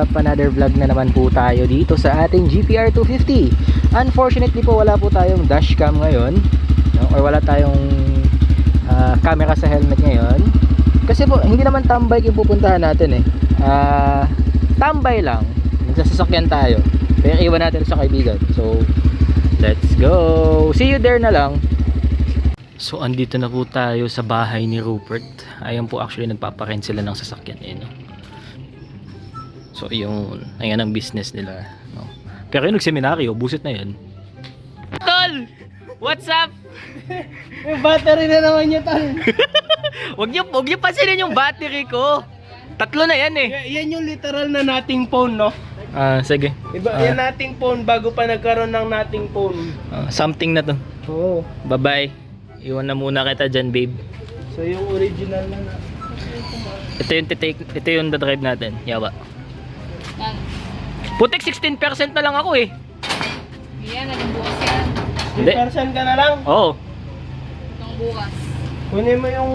up? Another vlog na naman po tayo dito sa ating GPR 250. Unfortunately po wala po tayong dashcam ngayon, no? Or wala tayong camera sa helmet ngayon. Kasi po hindi naman tambay yung pupuntahan natin eh. Tambay lang. Nagsasasakyan tayo. Pero iwan natin sa kaibigan. So let's go. See you there na lang. So andito na po tayo sa bahay ni Rupert. Ayan po, actually nagpaparent sila ng sasakyan eh, no? So yung ayan ang business nila, no? Pero yung nagseminaryo, buset na yan. Tol! What's up? May battery na naman niya, tol. Wag niyo pansinin yung battery ko. Tatlo na yan eh. Yan yung literal na nating phone, no? Sige. Iba, yan nating phone bago pa nagkaroon ng nating phone. Something na to. Oo. Bye-bye. Iwan na muna kita dyan, babe. So yung original na Ito yung drive natin. Yawa. Putik 16% na lang ako eh. Yan, anong bukas yan? Hindi. 10% ka na lang. Oo. Itong bukas. Kunin mo yung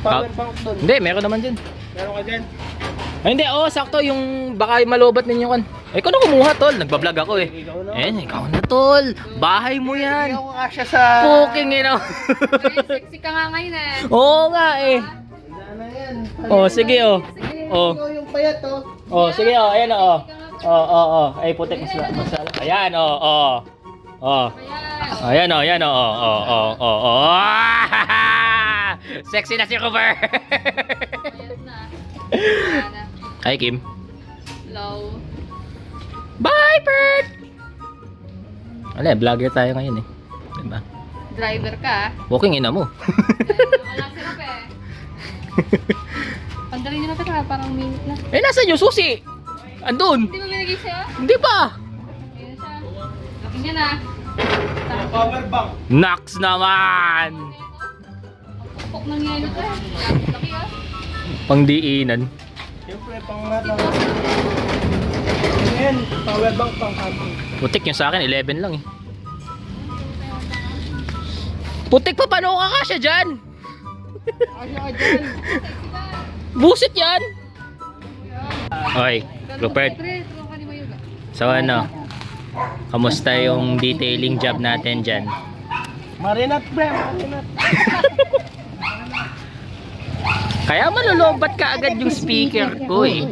power bank doon. Hindi, meron naman dyan. Meron ka dyan. Ay, hindi, sakto yung baka malobat ninyo kan. Ikaw na kumuha, tol. Nagbablog ako eh. Ikaw na. Ikaw na, tol. Bahay mo yan. Ikaw ka siya sa... Puking ina. Ay, sexy ka nga ngayon eh. Oo nga eh. Wala na yan. Sige oh. Ikaw yung payat, oh. Sige ayan Ay, putik masala. Ayan Ayan Sexy na si Cooper. Ayan na. Ayan na. Hi, Kim. Low. Bye, Bert! Vlogger tayo ngayon eh. Diba? Driver ka ah. Walking ina mo. Wala sirap eh. Pandali nyo na ka, parang minute na. Nasaan yung susi? Andun. Hindi mo binigay siya? Hindi pa. Ayan siya. Laki niya na. Power bank. Nax naman. Ang pukpok ng yelo ka. Laki ah. Pangdiinan. Siyempre, pang natin. Ayan, power bank pang camping. Putik yung sa akin, 11 lang eh. Putik pa, paano ka kasya dyan? Asya ka dyan. Busit yan. Okay, Rupert. So ano? Kamusta yung detailing job natin dyan? Marinat, bre. Marinat. Kaya malulobat ka agad yung speaker ko eh.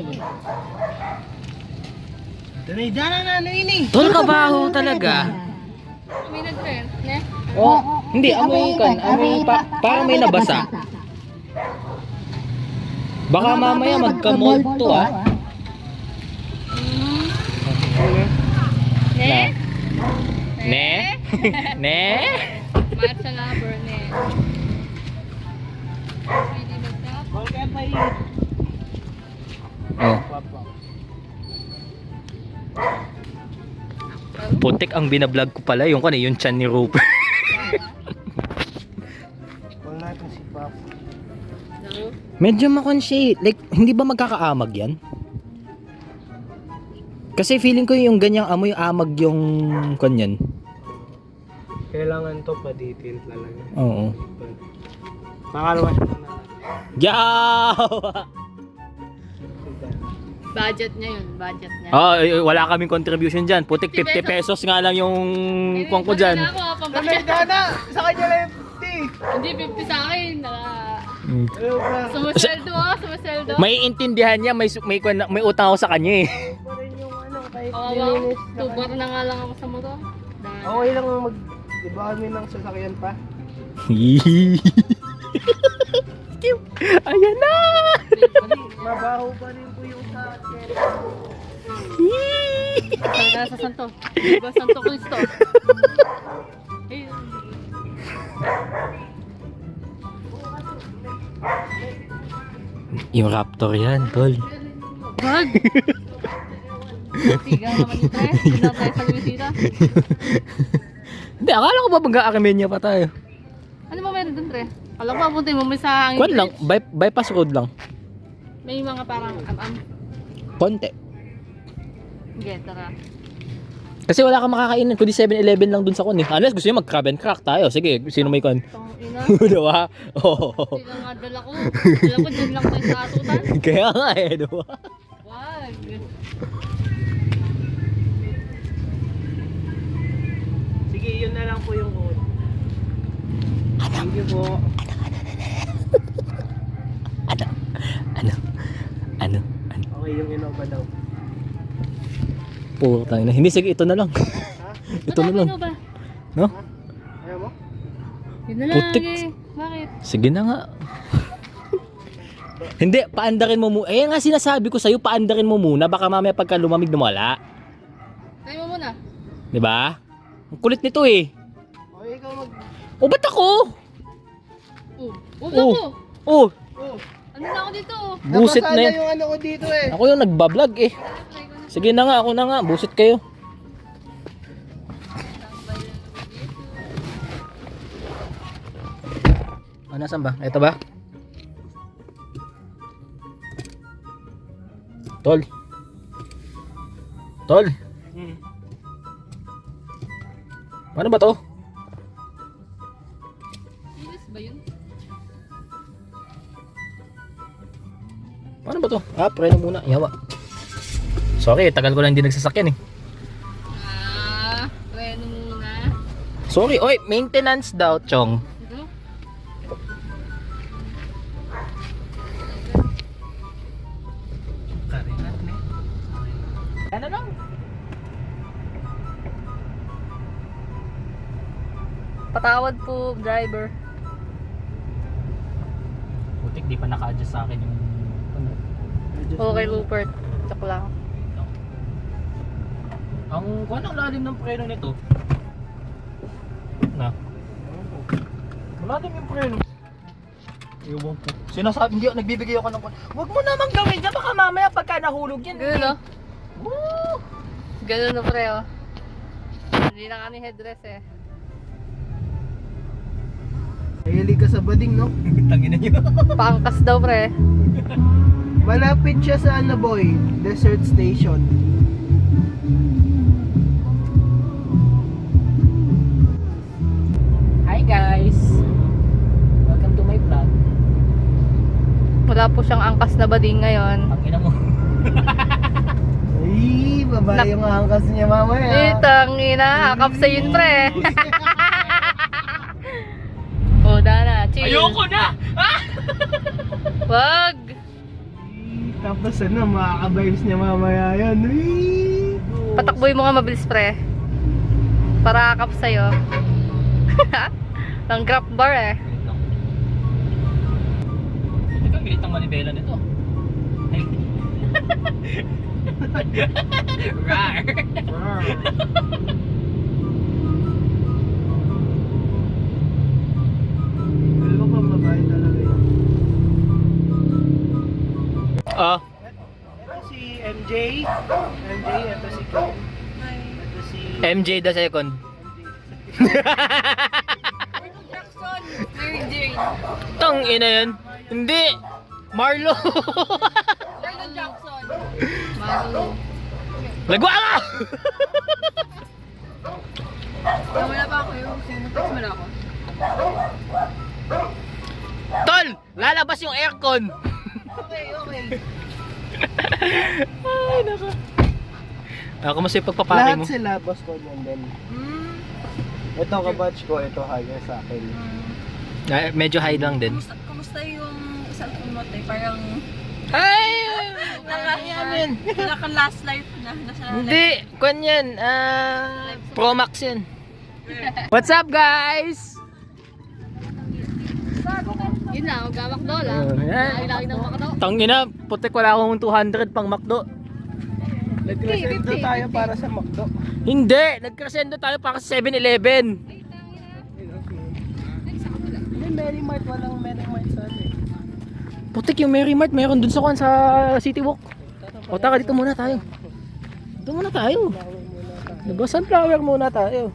Dana na ano yun eh. Tol, kabaho talaga. May nag-rent, ne? Hindi, amoy kan. Amoy parang may nabasa. Baka mamaya magka-mold to ah. Ne? Ne? Ne? Marcha lover, ne? Pwede mag-tap? Okay, pa yun. Oh. Putik ang binablog ko pala yung yung chan ni Rupert. Huwag natin si Pop. Medyo makonsya like hindi ba magkakaamag yan? Kasi feeling ko yung ganyang amoy amag yung kanyan. Kailangan to pa-detail talaga. Oo. Makalawa siya na. Yaw! Budget niya yun, budget niya. Wala kaming contribution dyan. Putik 50 pesos nga lang yung kuwang ko dyan. Nanay Dana! Sa kanya lang 50! Hindi, 50 sa akin. Ayaw ka. Sumaseldo ah, sumaseldo. May intindihan niya, may utang ako sa kanya eh. Pa rin yung ano, kahit Kawawa, nilinis. tubar na nga lang ako sa motor. Okay lang mag... Diba kami ng sasakyan pa? Ayan na! Mabaho pa rin po yung sa akin. Kaya sa Santo. Diba Santo Cristo? Yung Raptor yan, tol. Wag! Tiga naman yung tres. Hindi na tayo sa Luisita. Hindi, akala ko ba mag-aakimenya pa tayo? Ano ba meron dun, tre? Alam ko, abutin mo may sa hangin. Kwan lang, bypass road lang. May mga parang am-am. Konti. Sige, tara. Kasi wala kang makakainin, kundi 7-Eleven lang dun sa kun eh. Unless gusto nyo mag-crab and crack tayo. Sige, sino may kun? Tong ina. Diba? Oo. Hindi lang nga dala ko. Dala ko, dyan lang tayo sa atutan. Kaya nga eh, diba? Wag. Sige, yun na lang po yung code. Thank you po. Ano? Okay, yung Innova daw. Putang ina. Hindi, sige, ito na lang. Ha? Ito na lang. Ba? No? Ayaw mo? Yun na lang Putik. eh. Bakit? Sige na nga. Hindi, paandarin mo muna. Eh nga sinasabi ko sa'yo, paandarin mo muna. Baka mamaya pagka lumamig na wala. Try mo muna. Diba? Ang kulit nito eh. Okay, ikaw mag... O, ba't ako? Oh. Huwag Oh. ako. Oh, Oh, Ano na ako dito? busit nabasa na yun. yung ano ko dito eh. Ako yung nagbablog eh. Try ko na. Sige na nga, ako na nga. Busit kayo. Ano, saan ba? Ito ba? Tol. Tol. Hmm. Paano ba to? Ilis ba yun? Paano ba to? Ah, preno muna. Yawa. Sorry, tagal ko na hindi nagsasakyan eh. Try mo muna. Sorry, oy, maintenance daw, Chong. Ito? Karinat na Ano lang? Patawad po, driver. Butik, di pa naka-adjust sa akin yung... Okay, Rupert. Joke lang. Ang ang lalim ng preno nito. Na. Malalim yung preno. Ewan ko. Sinasabi, hindi, nagbibigay ako ng... Huwag mo naman gawin dyan, baka mamaya pagka nahulog yan. Ganun, oh. Woo! Ganun na pre, oh. Hindi na kami headrest eh. Mahilig ka sa bading, no? Tangina nyo. Paangkas daw pre. Malapit siya sa ano, boy? Desert Station. Hi guys! Welcome to my vlog. Wala po siyang angkas na bading ngayon. Tangina mo. Ay, babae yung angkas niya mamaya. Eh, tangina. Akap sa yun pre. Oh, Dana. Chill. Ayoko na! Wag. Tapos ano, makaka-vibes niya mamaya yan. Ay! Patakboy mo nga mabilis pre. Para akap sa'yo. Ang grab bar eh. Teka, bilit ang manibela nito. Rar! Alam ko pa, babae talaga yun. Ah, Ito si MJ. MJ, ito si Kim. Ito si... MJ the second. Jackson. Mary Jane. Tang ina yan. Hindi. Marlo. Marlon Jackson. Marlon. Lagwa ka! Wala pa ako yung sinutext mo na ako. Tol! Lalabas yung aircon! Okay, okay. Ay, naka. Kamusta yung pagpapake Lahat mo? sila, boss ko yan din. Hmm. Ito kabatch ko, ito higher sa akin. Medyo high lang din. Kumusta yung cellphone mo tayo? Parang Ay! naka last life na. Nasa Hindi, kwan yan. Pro Max yan. What's up guys? Yun na, magkamakdo lang. Yan. Lagi ng makdo. Tangina, putik wala akong 200 pang McDo. Nag-crescendo 50, tayo para sa McDo. Hindi, nagkresendo tayo para sa 7-Eleven. May Mary Mart, walang Mary Mart sa atin. Putik yung Mary Mart, meron dun sa sa City Walk. O taka, dito muna tayo. Dito muna tayo. Diba, sunflower muna tayo.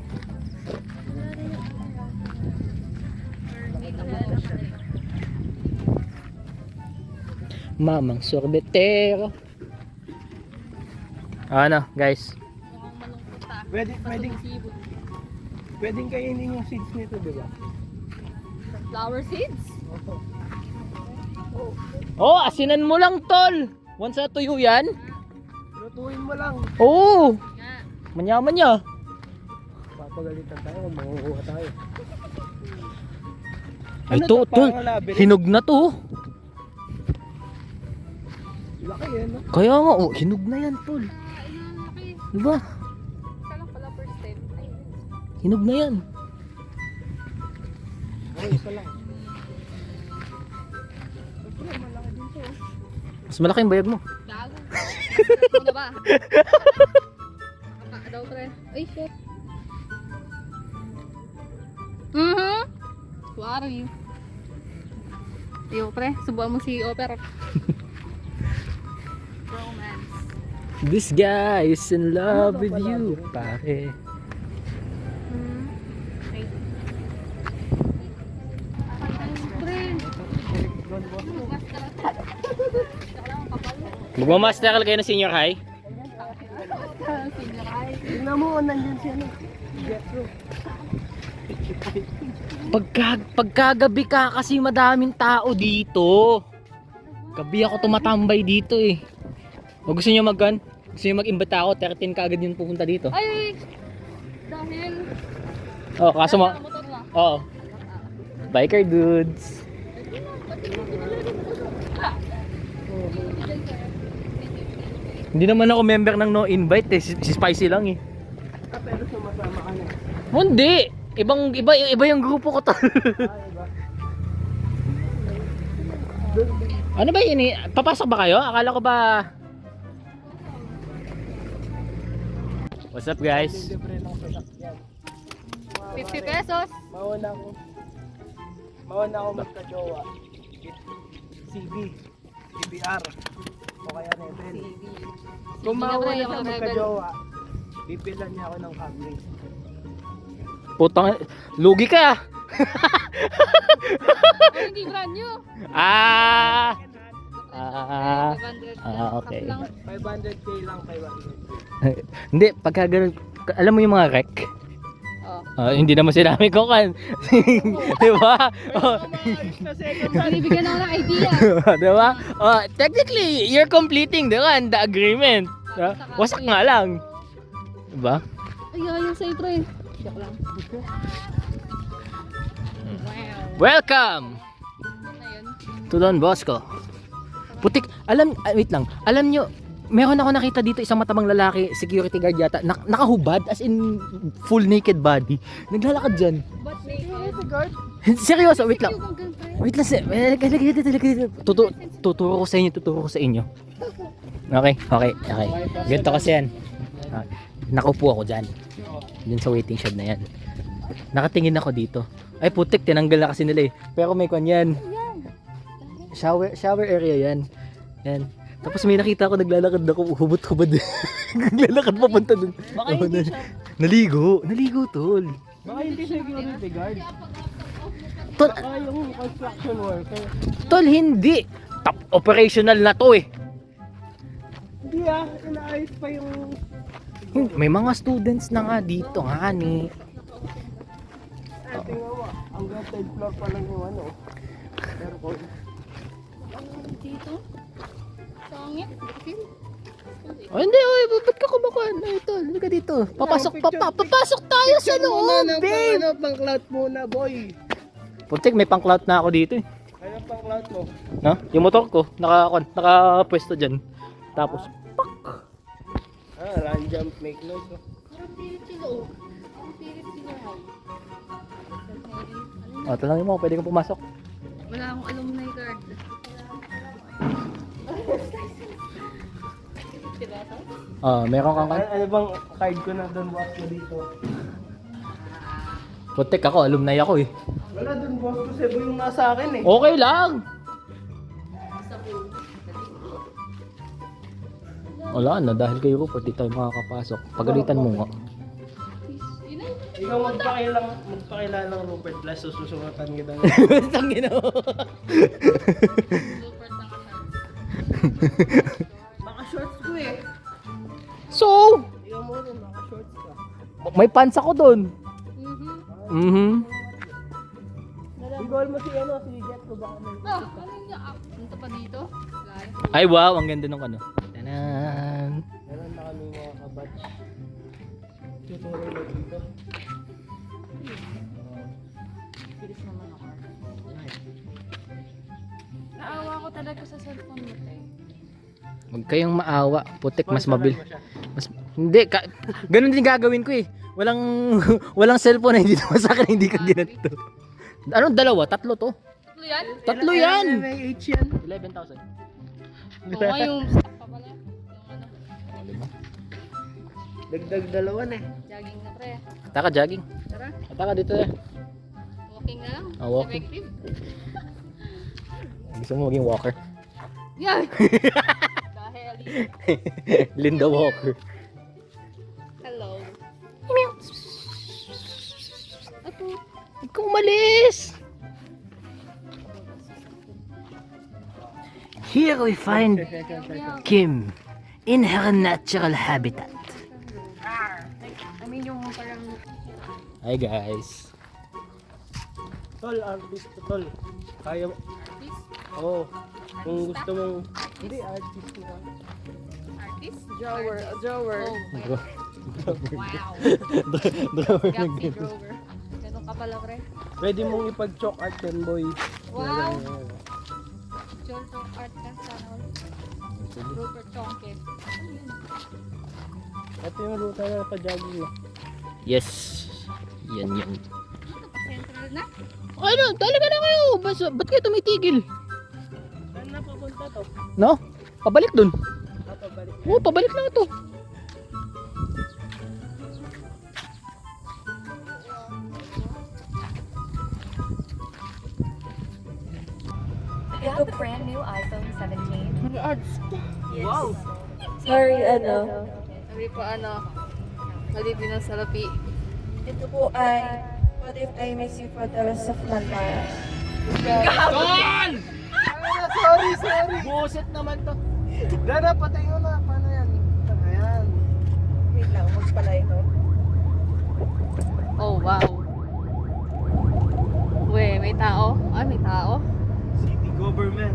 Mamang sorbetero. Ano, guys? Pwedeng kainin yung seeds nito, di ba? Flower seeds? Oh, asinan mo lang, tol. Once na tuyo yan. Takbuhin mo lang. Oo! Nga. Manyaman niya. Papagalitan tayo kung makukuha tayo. Ay, Ano to, to? tol. Parang labyrinth. Hinog na to. Laki yan, no? Kaya nga, oh, hinog na yan, tol. Diba? Isa lang pala first time. Ay, Hinog na yan. Oh, isa lang. Siyempre, malaki din to. Mas malaki yung bayag mo. gago. Ano ba? Kaka daw, pre. Ay, shit. Sorry. Iyo, pre. Subuan mo si Opera. Romance. This guy is in love with you, pare. Ay. Pre. Magmamasteral kayo ng senior high? Tingnan mo, nandiyan siya, no? Jetro. Pagkagabi ka kasi madaming tao dito. Gabi ako tumatambay dito eh. O gusto niyo Gusto niyo mag-imbita ako? 13 ka agad yung pupunta dito. Ay! Dahil... Oh, kaso mo. Motor na. Oo. Biker dudes. Hindi naman ako member ng no invite eh. Si Spicy lang eh. Ah, pero sumasama ka na. Hindi. Iba yung grupo ko to. Ano ba yun eh? Papasok ba kayo? Akala ko ba... What's up guys? Libre ng sasakyan. 50 pesos. Mauna ako magka-jowa. CB. CBR. O kaya Rebel. Kung Sige na, pre, mauna yung siya mga magka-jowa, bibilan niya ako ng Camry. Putang... Lugi ka! Ay, hindi brand new. Ah! 500. Okay. Lang. 500k lang, 500k. Hindi, pagka ganun... Alam mo yung mga wreck? Oh. Hindi naman sinabi ko kan. Di ba? Oh. Binibigyan ako ng idea. Di ba? Technically, you're completing the agreement. Diba? Wasak nga lang. Di ba? Ay, ayaw sa'yo, pre. Joke lang. Wow. Welcome Ano yun? to Don Bosco. Putik, wait lang. Alam nyo, meron ako nakita dito isang matabang lalaki, security guard yata, nakahubad as in full naked body. Naglalakad dyan. But naked? Seryoso, wait lang. Yung ganun, pre. Wait lang, tuturo ko sa inyo. Okay. Ganito kasi yan. Nakaupo ako dyan. Dun sa waiting shed na yan. Nakatingin ako dito. Ay putik, tinanggal na kasi nila eh. Pero may kwan yan. Shower area yan. Yan. Tapos may nakita ako naglalakad ako, hubot-hubad. Naglalakad papunta dun. Baka hindi siya. Naligo tol. Baka hindi security guard. Tol, Baka yung construction worker. tol hindi. Top operational na to eh. Hindi inaayos pa yung... May mga students na nga dito nga ni. Tingnan mo, hanggang 10th floor pa lang yung ano. Aircon. Dito? Sangit? Oh, hindi, ba't ka kumakuan? Ay, tol, hindi ka dito. Papasok tayo sa loob, babe. Ano, pang clout muna, boy. Putik, may pang-clout na ako dito eh. Ano pang clout mo? No? Yung motor ko, nakapwesto dyan. Tapos, Run jump, make noise. Oh. Parang pilit sila, oh. Parang pilit sila, oh. talangin mo, pwede kang pumasok. Wala akong alumni card. Meron kang Ano bang card ko na doon, boss ko dito? Putik ako, alumni ako eh. Wala doon, boss ko. Cebu yung nasa akin eh. Okay lang. Wala na, dahil kay Rupert, di tayo makakapasok. Pagalitan mo nga. Ikaw magpakilala ng Robert Blas, susungatan kita. Tangin mo. Naka-shorts ko eh. So, Ikaw mo rin, naka-shorts ka. may pants ako doon. Bigol mo si Jet ko baka may... Ano niya? Punta pa dito? Lahat. Ay wow, ang ganda ng ano. Tanan. Meron batch. Tutuloy na dito. Bilis naman ako. Naawa ko talaga sa cellphone mo, te. Huwag kayong maawa. Putik, mas mabil. Mas, hindi, ganun din gagawin ko eh. Walang walang cellphone na hindi naman sa akin, hindi ka ginanto. Anong dalawa? Tatlo to. Tatlo yan? Tatlo yan! May H yan. 11,000. Oo nga yung stock pa pala. Yung ano, Dagdag dalawa na eh. jogging na pre. Ataka, jogging. Tara, Ataka dito eh. walking na lang. Walking. Effective. Gusto mo maging walker? Yan! Dahil, Linda Walker. hello. Apo. Ikaw umalis! Here we find Kim in her natural habitat. I mean yung parang... Hi guys. Tol, artist to tol. Kaya mo. Oo. Kung gusto mong... Hindi, artist mo. Artist? Drawer. A drawer. Oh, wow. Drawer Got me drawer. Ganun ka pala, pre. Pwede mong ipag-chalk art yan, boy. Wow. Jolto art ka sana all. Rupert Chonke. Ito yung ruta na pa-jogging mo. Yes. Yan yan. Ito pa central na. Ano? Talaga na kayo. Ba't kayo tumitigil? Saan na papunta to? No? Pabalik dun. Pabalik. Oo, pabalik lang ito. You have the brand new iPhone 17. Ads. Wow! Sorry, ano? Sabi po ano. Halip din ang salapi. Ito po ay What If I Miss You for the Rest of My Life. Sorry! Buset naman to. Dada, patay mo na. Paano yan? Ayan. Wait lang, huwag pala ito. Oh, wow. We, may tao? Ah, may tao? City government.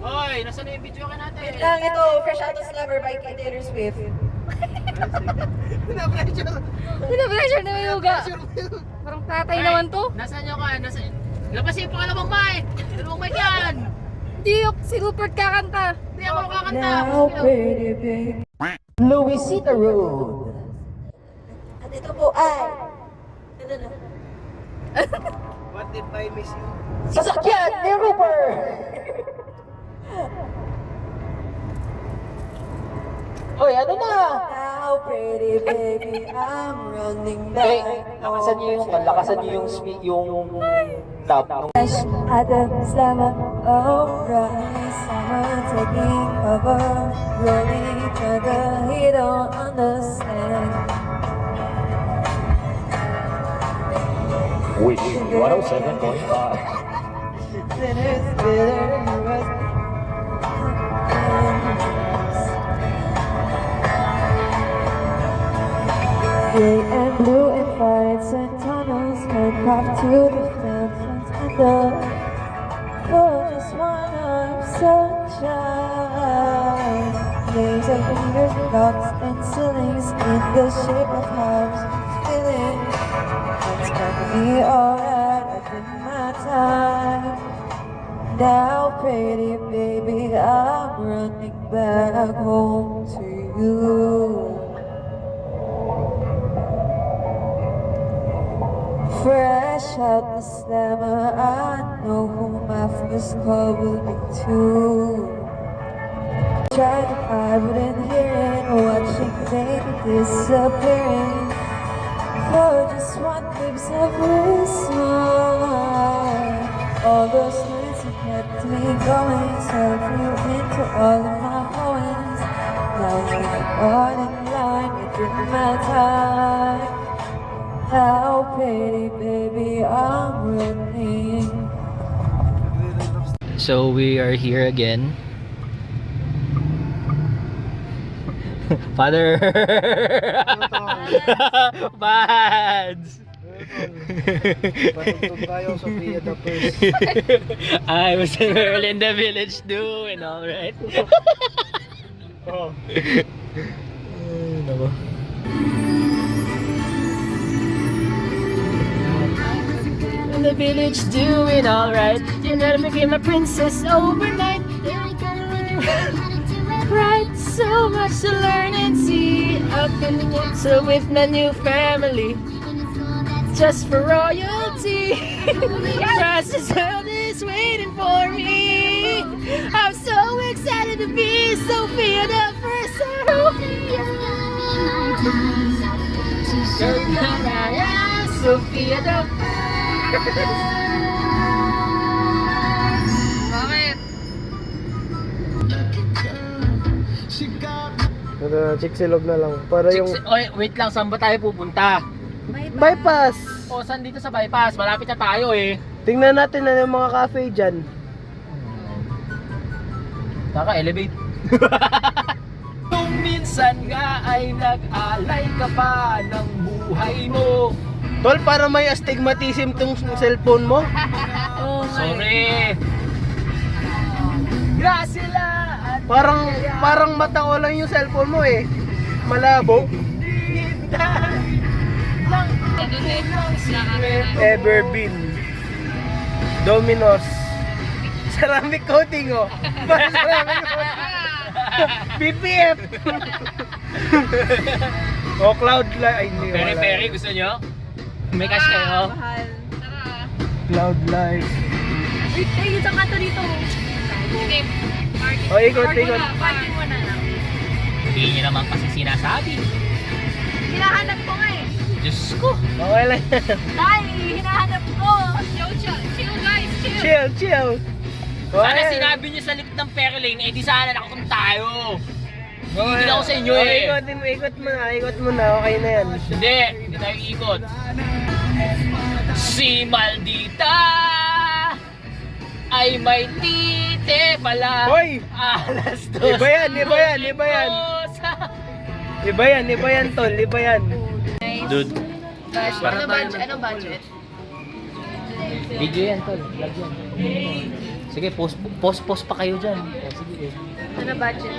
Hoy, nasa na yung video ka natin? Wait lang, ito, Fresh Out of Slammer by Taylor Swift. Na-pressure. Pinapressure na may yoga. Parang tatay naman to. Nasaan nyo ka? Labasin yung pangalawang mic! Dalawang mic yan! Hindi yung si Rupert kakanta. Hindi ako kakanta! Now, pretty baby. Luisita Road. At ito po ay... What if I miss you? Sasakyan ni Rupert! Hoy, ano na? Now, pretty baby, I'm running back. Lakasan niyo yung tab. Fresh out of slammer, oh, running summer, taking cover, rolling to the he don't understand. Which 107.5. Sinners, bitter, gray and blue in fights and tunnels, handcuffed to the fence and the just one of sunshine. Names of fingers, blocks and ceilings in the shape of hearts, feeling it's gonna be alright. I did my time. Now, pretty baby, I'm running back home to you. Fresh out the slammer, I know who my first call will be too. Tried to hide, but in hearing, watching baby disappearing. For just one glimpse of his smile. All those nights you kept me going, turned you into all of my poems. Now you're on in line, you took my time. How pretty baby, I'm running. So we are here again. Father! Bads! Patugtog tayo, Sophia the First. I was early in the village doing alright. Oo. Nako. In the village doing alright. You never became a princess overnight. Right, so much to learn and see. Up in the woods so with my new family. Just for royalty. Precious world is waiting for me. I'm so excited to be Sophia the first Sophia. Sophia the Bakit? Chicxulub na lang. Para yung Oy, wait lang, saan ba tayo pupunta? bypass. O, saan dito sa bypass? Malapit na tayo eh. Tingnan natin na yung mga cafe dyan. Kaka-elevate. Kung minsan nga ay nag-alay ka pa ng buhay mo. Tol, para may astigmatism tong cellphone mo. Sorry. Grasila at Parang mata ko lang yung cellphone mo eh. Malabo. Ever been. Domino's. Ceramic coating oh. Ceramic coating. PPF. O cloud light. Ay, hindi. Peri-peri, gusto nyo? May cash kayo? Mahal. Tara. Cloud light. Wait, yung sa kanto dito. Okay. O, ikot. Parking mo na lang. Hindi nyo naman kasi sinasabi. Hinahanap ko nga eh. Diyos ko. Okay lang. Tay, hinahanap ko. Chill guys, chill. Chill. Sana Okay. sinabi nyo sa likod ng ferry lane, eh di sana nakakun tayo. Hihigil ako sa inyo Okay, eh. ikot mo na. Okay na yan. Hindi tayo ikot. Si Maldita ay may tite pala. Hoy! Alas dos. Iba yan. Iba yan, tol. Iba yan. Dude. Ano budget? Video yan, tol. Vlog yan. Sige, post pa kayo dyan. Sige. Ano budget?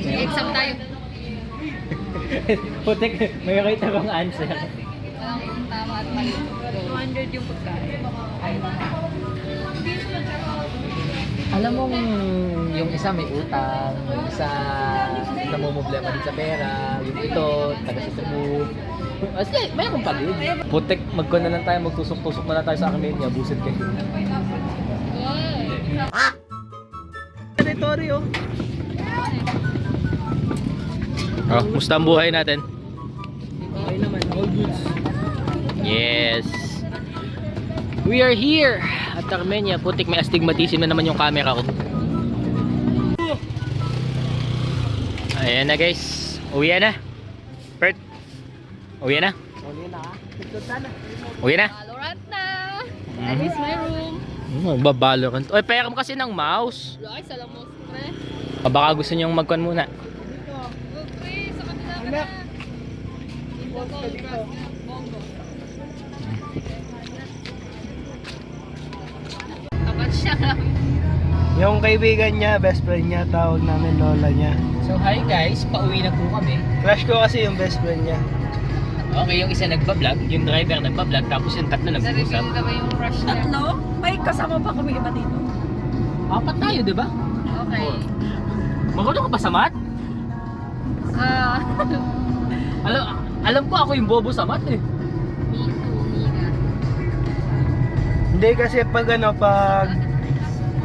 Exam tayo. Putik, may kita bang answer? Walang tama at mali. 200 yung pagkain. Alam mo yung isa may utang, yung isa namumblema din sa pera, yung ito, taga sa Cebu. Kasi mayroon pa din. Putik, magkon na lang tayo, magtusok-tusok na lang tayo sa akin niya, buset kayo. Territory oh. Oh, musta ang buhay natin? Okay naman, all goods. Yes. We are here at Armenia. Putik, may astigmatism na naman yung camera ko. Ayan na guys. Uwi na. Pert. Uwi na. Uwi na. Valorant na. I miss my room. Magbabalorant. Oy, pera mo kasi ng mouse. Ay, salang mo, pre. Baka gusto niyong magkon muna. Okay, sa kanila ka na. Bongo. Tapat siya. Yung kaibigan niya, best friend niya, tawag namin lola niya. So hi guys, pauwi na po kami. Crush ko kasi yung best friend niya. Okay, yung isa nagpa-vlog, yung driver nagpa-vlog, tapos yung tatlo nag-uusap. Sa-review ka ba yung crush niya? May kasama pa kami iba dito. Apat tayo, di ba? Okay. Magkano ka pa sa mat? Ah, Alam ko ako yung bobo sa mat eh. me too, Nina. Hindi kasi pag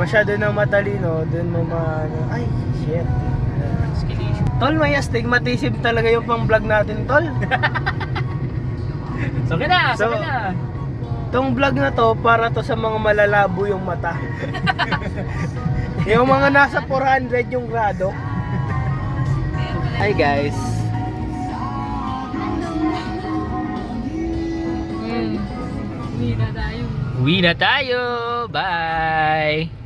masyado nang matalino, dun mo ay, shit. Tol, may astigmatism talaga yung pang vlog natin, tol. So na, So, na. Tong vlog na to, para to sa mga malalabo yung mata. Yung mga nasa 400 yung grado. Hi guys. Nina tayo. Uwi na tayo. Bye.